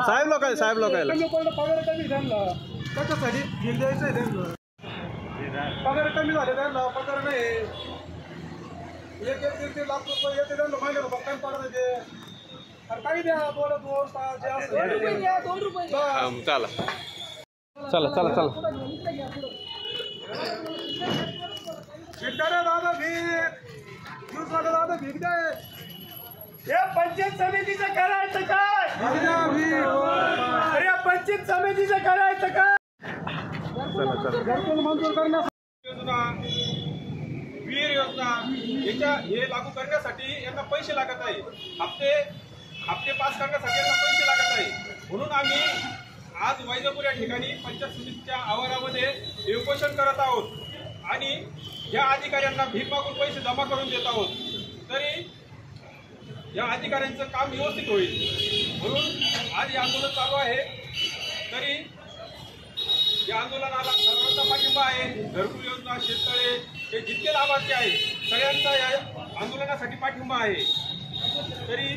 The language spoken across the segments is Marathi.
साहेब लोक आहे, साहेब लोक आहे, त्याच्यासाठी बिल द्यायचं आहे त्यांना. पगार कमी झाले त्यांना, पगार नाही. एक लाख रुपये येते त्यांना महिन्याला काय पगार येते. काही द्या, 2 तास जे असं चला चला चला चला दादा भीक दादा भीक द्या. या पंचायत समितीचं करायचं काय? अरे पंचायत समितीचं करायचं काय? घरकुल मंजूर करण्यासाठी योजना, वीर योजना हे लागू करण्यासाठी यांना पैसे लागत आहे. हप्ते पास करण्यासाठी यांना पैसे लागत आहे. म्हणून आम्ही आज वैजापूर या ठिकाणी पंचायत समितीच्या आवारामध्ये उपोषण करत आहोत आणि या अधिकाऱ्यांना भीक मागून पैसे जमा करून देत आहोत. तरी या अधिकाऱ्यांचं काम व्यवस्थित होईल म्हणून आज हे आंदोलन चालू आहे. तरी या आंदोलनाला सर्वांचा पाठिंबा आहे. घरकुल योजना, शेततळे हे जितके लाभार्थी आहेत सगळ्यांचा या आंदोलनासाठी पाठिंबा आहे. तरी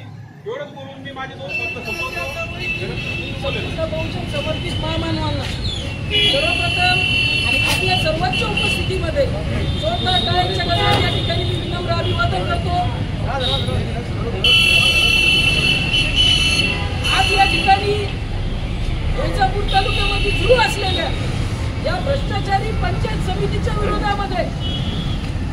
एवढंच बोलून मी माझे 2 शब्द संपवतो. बहुजन समर्पित महामानवांना सर्वप्रथम आपल्या सर्वांच्या उपस्थितीमध्ये स्वतः टाळ्यांच्या गजरात या ठिकाणी मी विनम्र अभिवादन करतो. आज या ठिकाणी वैजापूर तालुक्यामध्ये सुरू असलेल्या या भ्रष्टाचारी पंचायत समितीच्या विरोधामध्ये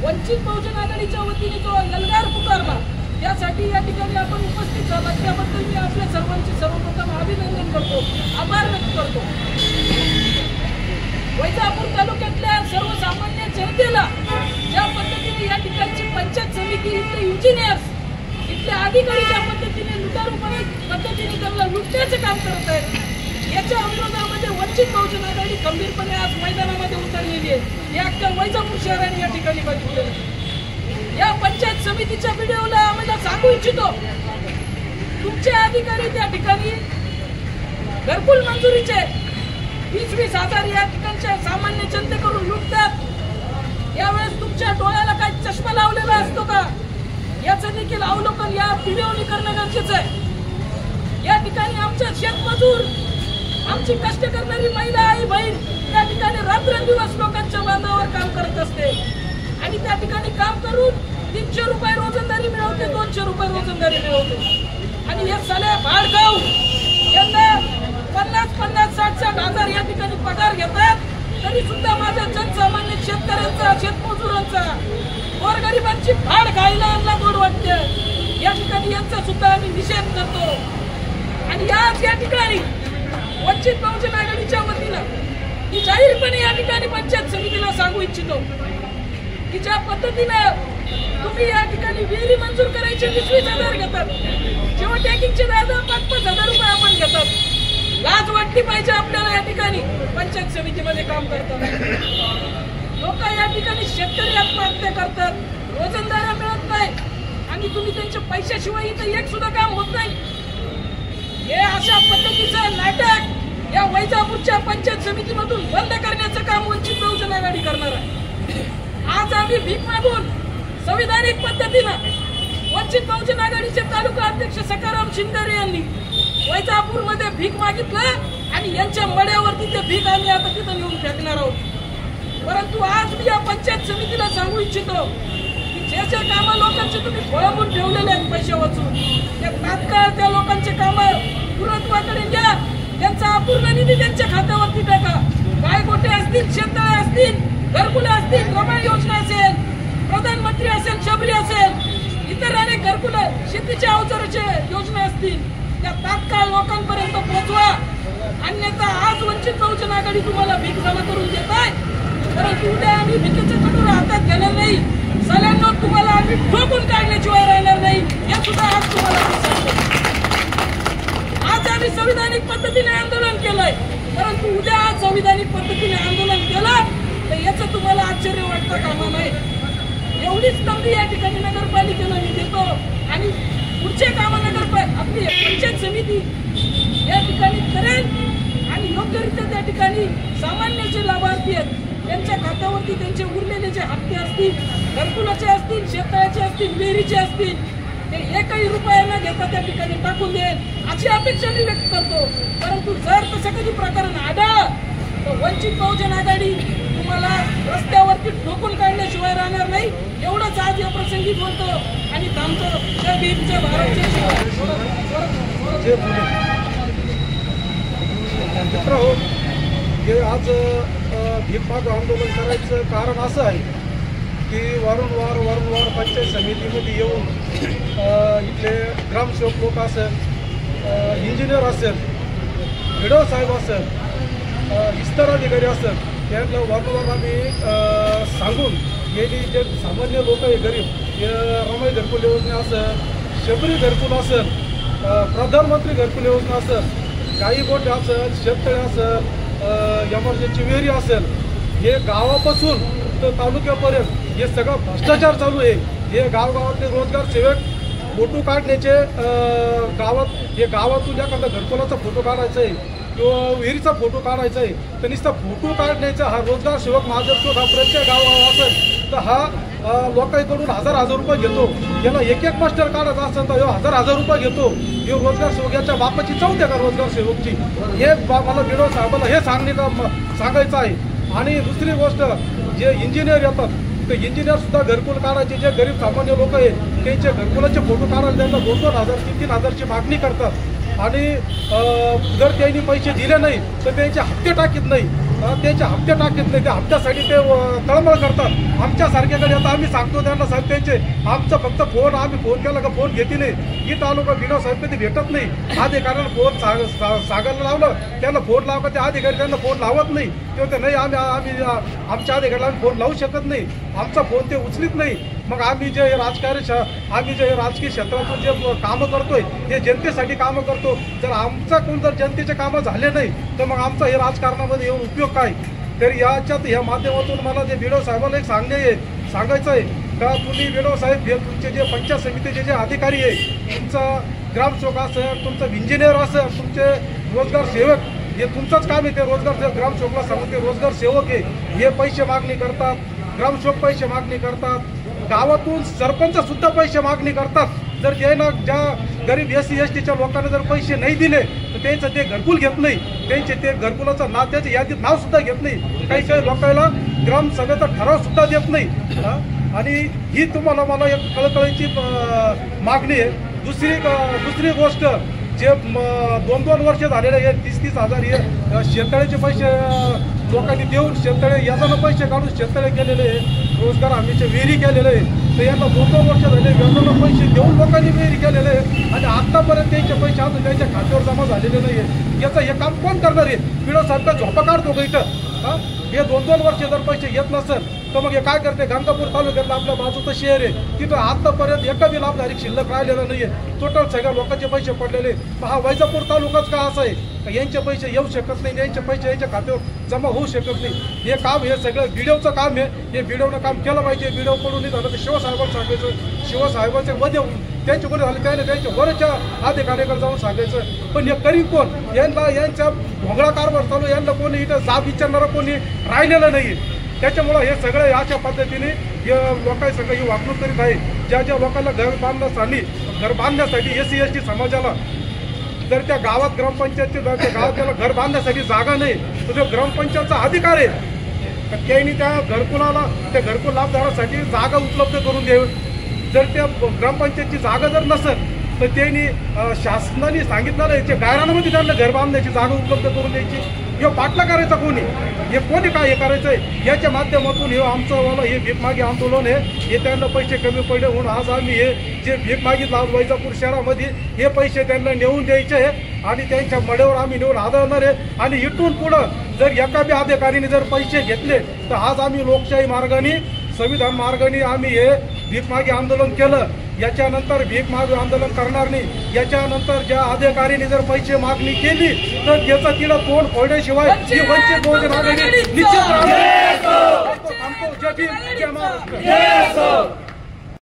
वंचित बहुजन आघाडीच्या वतीने जो ललगार पुकारला त्यासाठी या ठिकाणी आपण उपस्थित झालात त्याबद्दल मी आपल्या सर्वांचे सर्वप्रथम अभिनंदन करतो, आभार व्यक्त करतो. वैजापूर तालुक्यातल्या सर्वसामान्य जनतेला ज्या पद्धतीने या ठिकाणची पंचायत समिती, इथले इंजिनियर्स, इथले अधिकारी ज्या पद्धतीने लुटारूपणे पद्धतीने त्यांना लुटण्याचं काम करत आहेत याच्या विरोधामध्ये वंचित बहुजन आघाडी खंबीरपणे आज मैदानामध्ये उतरलेली आहे. हे अख्ख्या वैजापूर शहराने या ठिकाणी बघितलेलं. या पंचायत समितीच्या व्हिडिओला आम्हाला सांगू इच्छितो, तुमचे अधिकारी त्या ठिकाणी घरकुल मंजुरीचे 20,000 या ठिकाणच्या सामान्य जनतेकडून लुटतात. यावेळेस तुमच्या डोळ्याला काय चष्मा लावलेला असतो का याचं देखील अवलोकन या व्हिडिओने करणं गरजेचं आहे. या ठिकाणी आमच्या शेतमजूर, आमची कष्ट करणारी महिला, आई बहीण त्या ठिकाणी रात्रंदिवस लोकांच्या बांधावर काम करत असते आणि त्या ठिकाणी काम करून 300 रुपये रोजंदारी मिळवते, 200 रुपये रोजंदारी मिळवते. आणि हे साल्या भाडगाव यांना 50,000, 60,000 या ठिकाणी पगार घेतात. तरी सुद्धा माझ्या जनसामान्य शेतकऱ्यांचा, शेतमजुरांचा, गोरगरिबांची भाड खायला यांना गोड वाटते. या ठिकाणी यांचा सुद्धा आम्ही निषेध करतो. आणि आज या ठिकाणी वंचित बहुजन आघाडीच्या वतीनं मी जाहीरपणे या ठिकाणी पंचायत समितीला सांगू इच्छितो की ज्या पद्धतीनं तुम्ही या ठिकाणी विहिरी मंजूर करायचे 20,000 घेतात, जेव्हा टॅकिंगचे 5,000 रुपये आपण घेतात. लाज वाटली पाहिजे आपल्याला या ठिकाणी पंचायत समितीमध्ये काम करताना. लोक या ठिकाणी शेतकरी आत्महत्या करतात, रोजंदाऱ्या मिळत नाही आणि तुम्ही त्यांच्या पैशाशिवाय इथं एक सुद्धा काम होत नाही. हे अशा पद्धतीचं नाटक या वैजापूरच्या पंचायत समितीमधून बंद करण्याचं काम वंचित बहुजन आघाडी करणार आहे. आज आम्ही भीक मागून संविधानिक पद्धतीनं वंचित बहुजन आघाडीचे तालुका अध्यक्ष सखाराम शिंदे यांनी वैजापूरमध्ये भीक मागितलं आणि यांच्या मड्यावरती ते भीक आम्ही आता तिथं नेऊन फेकणार आहोत. परंतु आज मी या पंचायत समितीला सांगू इच्छितो की जे कामं लोकांचे तुम्ही खोळंबून ठेवलेले आहेत पैसे वाचून, त्या तात्काळ त्या लोकांचे कामं पूर्णत्वाकडे घ्या. त्यांचा अपूर्ण निधी त्यांच्या खात्यावरती टाका. गायगोटे असतील, शेततळे असतील, घरकुले असतील, रमाई योजना असेल, प्रधानमंत्री असेल, शबरी असेल, इतर अनेक घरकुल, शेतीच्या अवजाराच्या योजना असतील, त्या तात्काळ लोकांपर्यंत पोहोचवा. अन्यथा आज वंचित बहुजन आघाडी तुम्हाला भीक जमा करून देत आहे, परंतु उद्या आम्ही भीकेचं कटोरं हातात घेणार नाही. सगळ्यांना तुम्हाला आम्ही ठोकून काढण्याशिवाय राहणार नाही हे सुद्धा आज तुम्हाला सांगतो. आज आम्ही संविधानिक पद्धतीने आंदोलन केलंय, परंतु उद्या आज संविधानिक पद्धतीने आंदोलन केलं तर याचं तुम्हाला आश्चर्य वाटतं कामा नाही. एवढीच संधी या ठिकाणी नगरपालिकेला मी देतो आणि पुढचे कामं आपली पंचायत समिती या ठिकाणी करेल आणि योग्यरित्या त्या ठिकाणी सामान्य जे लाभार्थी आहेत त्यांच्या खात्यावरती त्यांचे उरलेले जे हप्ते असतील, घरकुलाचे असतील, शेततळ्याचे असतील, विहिरीचे असतील, ते एकही रुपया न घेता त्या ठिकाणी टाकून देईल अशी अपेक्षा मी व्यक्त करतो. परंतु जर तसं कधी प्रकरण आढळलं तर वंचित बहुजन आघाडी तुम्हाला रस्त्यावरती ठोकून काढण्याशिवाय राहणार नाही. एवढंच आज या प्रसंगी बोलतो आणि थांबतो. जय भीम, जय भारत, जय शिवराय. मित्र हो, हे आज भीकमाग आंदोलन करायचं कारण असं आहे की वारंवार पंचायत समितीमध्ये येऊन इथले ग्रामसेवक लोक असेल, इंजिनियर असेल, व्हिडिओ साहेब असेल, इस्तर अधिकारी असेल, त्यांना वारंवार आम्ही सांगून गेली जे सामान्य लोक आहे गरीब, हे रमाई घरकुल योजना असेल, शबरी घरकुल असेल, प्रधानमंत्री घरकुल योजना असेल, गाई गोठे असेल, शेततळे असेल, एमर्जन्सी विहिरी असेल, हे गावापासून तर तालुक्यापर्यंत हे सगळं भ्रष्टाचार चालू आहे. हे गावातले रोजगार सेवक फोटो काढण्याचे हे गावातून एखादा घरकुलाचा फोटो काढायचा आहे किंवा विहिरीचा फोटो काढायचा आहे तर नुसता फोटो काढण्याचा हा रोजगार सेवक माझ्यासोबत हा प्रत्येक गावाला असेल तर हा लोकांकडून हजार रुपये घेतो. याला एक मास्टर काढायचा असेल तर हजार रुपये घेतो. हे रोजगार सेवक याच्या बापाची चौथ्या का रोजगार सेवकची, हे मला व्हिडिओ साहेबाला हे सांगायचं आहे. आणि दुसरी गोष्ट, जे इंजिनियर येतात ते इंजिनियर सुद्धा घरकुल काढायचे जे गरीब सामान्य लोक आहेत त्यांचे घरकुलाचे फोटो काढायला त्यांना 2,000 3,000ची मागणी करतात आणि जर त्यांनी पैसे दिले नाही तर त्यांचे हप्ते टाकीत नाही, त्या हप्त्यासाठी ते तळमळ करतात. आमच्यासारख्याकडे आता आम्ही सांगतो त्यांना, साहेब त्यांचे आमचं फक्त फोन, आम्ही फोन केला का फोन घेते नाही. ही तालुका व्हिडिओ साहेब कधी भेटत नाही. अधिकाऱ्याला फोन सांगायला लावलं, त्यांना फोन लावलं, त्या अधिकारी त्यांना फोन लावत नाही. ते म्हणते नाही आम्ही आमच्या अधिकाऱ्याला आम्ही फोन लावू शकत नाही, आमचा फोन ते उचलीत नाही. मग आम्ही जे राजकीय क्षेत्रातून जे कामं करतोय ते जनतेसाठी कामं करतो. जर आमचा कोण जर जनतेचे कामं झाले नाही तर मग आमचा हे राजकारणामध्ये येऊन उपयोग काय. तर ह्या माध्यमातून मला जे व्हिडिओ साहेबाला एक सांगायचं आहे का तुम्ही व्हिडिओ साहेब हे तुमचे जे पंचायत समितीचे जे अधिकारी आहे, तुमचा ग्रामसेवक असेल, तुमचं इंजिनियर असेल, तुमचे रोजगार सेवक, हे तुमचंच काम आहे. ते रोजगार सेवक ग्रामसेवकला सांगून ते रोजगार सेवक आहे, हे पैसे मागणी करतात, ग्रामसेवक पैसे मागणी करतात, गावातून सरपंच सुद्धा पैसे मागणी करतात. जर त्यांना ज्या गरीब SC STच्या लोकांना जर पैसे नाही दिले तर त्यांचं ते घरकुल घेत नाही, त्यांचे ते घरकुलाचं नाव त्याच्या यादीत नाव सुद्धा घेत नाही. काही लोकांना ग्रामसभेचा ठराव सुद्धा देत नाही. आणि ही तुम्हाला मला एक कळकळीची मागणी आहे. दुसरी गोष्ट, जे 2-2 वर्ष झालेले हे 30-30 हजार हे शेततळ्याचे पैसे लोकांनी देऊन शेततळे याच्यानं पैसे काढून शेततळे केलेले आहे, रोजगार हमीचे विहिरी केलेले आहे. तर यांना 2-2 वर्ष झाले व्याजानं पैसे देऊन लोकांनी विहिरी केलेले आहे आणि आत्तापर्यंत त्यांचे पैसे अजून त्यांच्या खात्यावर जमा झालेले नाही आहे. याचं हे काम कोण करणार आहे? व्हिडिओ साहेब झोपा काढतो का इथं? हे 2-2 वर्ष जर पैसे येत नसेल तर मग हे काय करते? गंगापूर तालुक्यातलं आपल्या बाजूचं शहर आहे, तिथं आतापर्यंत एका बी लाभधारक शिल्लक राहिलेलं नाही आहे. टोटल सगळ्या लोकांचे पैसे पडलेले. हा वैजापूर तालुकाच का असा आहे का यांचे पैसे येऊ शकत नाही, यांचे पैसे यांच्या खात्यावर जमा होऊ शकत नाही. हे काम हे सगळं व्हिडिओचं काम आहे. हे व्हिडिओनं काम केलं पाहिजे. व्हिडिओ पडून नाही झालं तर शिवसाहेबांना सांगायचं, शिवसाहेबांचे मध्ये त्यांचे कोणी झाले त्याने त्यांच्या वरच्या अधिकाऱ्याकडे जाऊन सांगायचं. पण हे करीब कोण? यांचा भोंगळा कारभार चालू, यांना कोणी इथं जाब विचारणारं कोणी राहिलेलं नाही. त्याच्यामुळं हे सगळं अशा पद्धतीने हे लोकांनी सगळं ही वागणूक करीत आहे. ज्या लोकांना घर बांधण्यासाठी SC ST समाजाला जर त्या गावात ग्रामपंचायतचे गावात त्याला घर बांधण्यासाठी जागा नाही तर जो ग्रामपंचायतचा अधिकार आहे तर त्यांनी त्या घरकुल लाभधारासाठी जागा उपलब्ध करून द्यावी. जर त्या ग्रामपंचायतची जागा जर नसेल तर त्यांनी शासनाने सांगितलेलं याच्या गायरानामध्ये त्यांना घर बांधण्याची जागा उपलब्ध करून द्यायची. किंवा पाटला करायचा कोणी काय हे करायचं आहे? याच्या माध्यमातून हे आमचं हे भीकमागी आंदोलन आहे. हे त्यांना पैसे कमी पडले म्हणून आज आम्ही हे जे भीक मागितलं आज वैजापूर शहरामध्ये हे पैसे त्यांना नेऊन द्यायचे आहे आणि त्यांच्या मड्यावर आम्ही नेऊन आदळणार आहे. आणि इथून पुढं जर एका बी अधिकारीने जर पैसे घेतले तर आज आम्ही लोकशाही मार्गाने, संविधान मार्गाने आम्ही हे भीकमागी आंदोलन केलं. याच्यानंतर भीकमागी आंदोलन करणार नाही. याच्यानंतर ज्या अधिकाऱ्यांनी जर पैसे मागणी केली तर त्याचं तिला तोंड फोडण्याशिवाय ही वंचित बहुजन आघाडी निश्चित राहणार.